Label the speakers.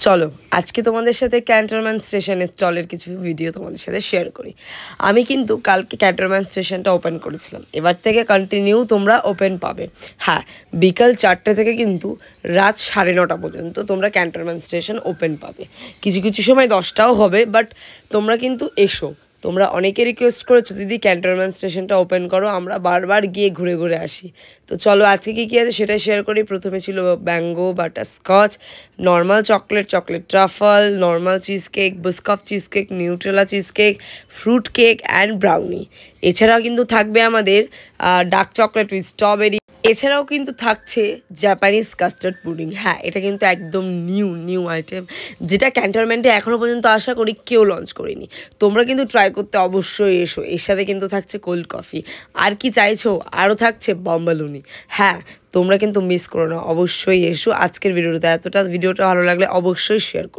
Speaker 1: চলো আজকে তোমাদের সাথে ক্যান্টনমেন্ট স্টেশনের স্টলের কিছু ভিডিও তোমাদের সাথে শেয়ার করি। আমি কিন্তু কালকে ক্যান্টনমেন্ট স্টেশনটা ওপেন করেছিলাম, এবার থেকে কন্টিনিউ তোমরা ওপেন পাবে। হ্যাঁ, বিকাল 4টে থেকে কিন্তু রাত 9:30 পর্যন্ত তোমরা ক্যান্টনমেন্ট স্টেশন ওপেন পাবে। কিছু কিছু সময় 10টাও হবে, বাট তোমরা কিন্তু এসো। তোমরা অনেকে রিকোয়েস্ট করেছো দিদি ক্যান্টনমেন্ট স্টেশনটা ওপেন করো, আমরা বারবার গিয়ে ঘুরে ঘুরে আসি। তো চলো আজকে কী কী আছে সেটাই শেয়ার করি। প্রথমে ছিল mango butterscotch, normal chocolate, chocolate ট্রাফল, normal cheese cake, বিস্কফ cheese cake, Nutrela cheese cake, fruit cake and brownie. এছাড়াও কিন্তু থাকবে আমাদের ডার্ক চকলেট উইথ স্ট্রবেরি। এছাড়াও কিন্তু থাকছে জাপানিজ কাস্টার্ড পুডিং। হ্যাঁ, এটা কিন্তু একদম নিউ আইটেম, যেটা ক্যান্টনমেন্টে এখনও পর্যন্ত আশা করি কেউ লঞ্চ করেনি। তোমরা কিন্তু ট্রাই করতে অবশ্যই এসো। এর সাথে কিন্তু থাকছে কোল্ড কফি। আর কি চাইছো? আরও থাকছে বম্বালুনি। হ্যাঁ, তোমরা কিন্তু মিস করো না, অবশ্যই এসো। আজকের ভিডিওটা ভালো লাগলে অবশ্যই শেয়ার করো।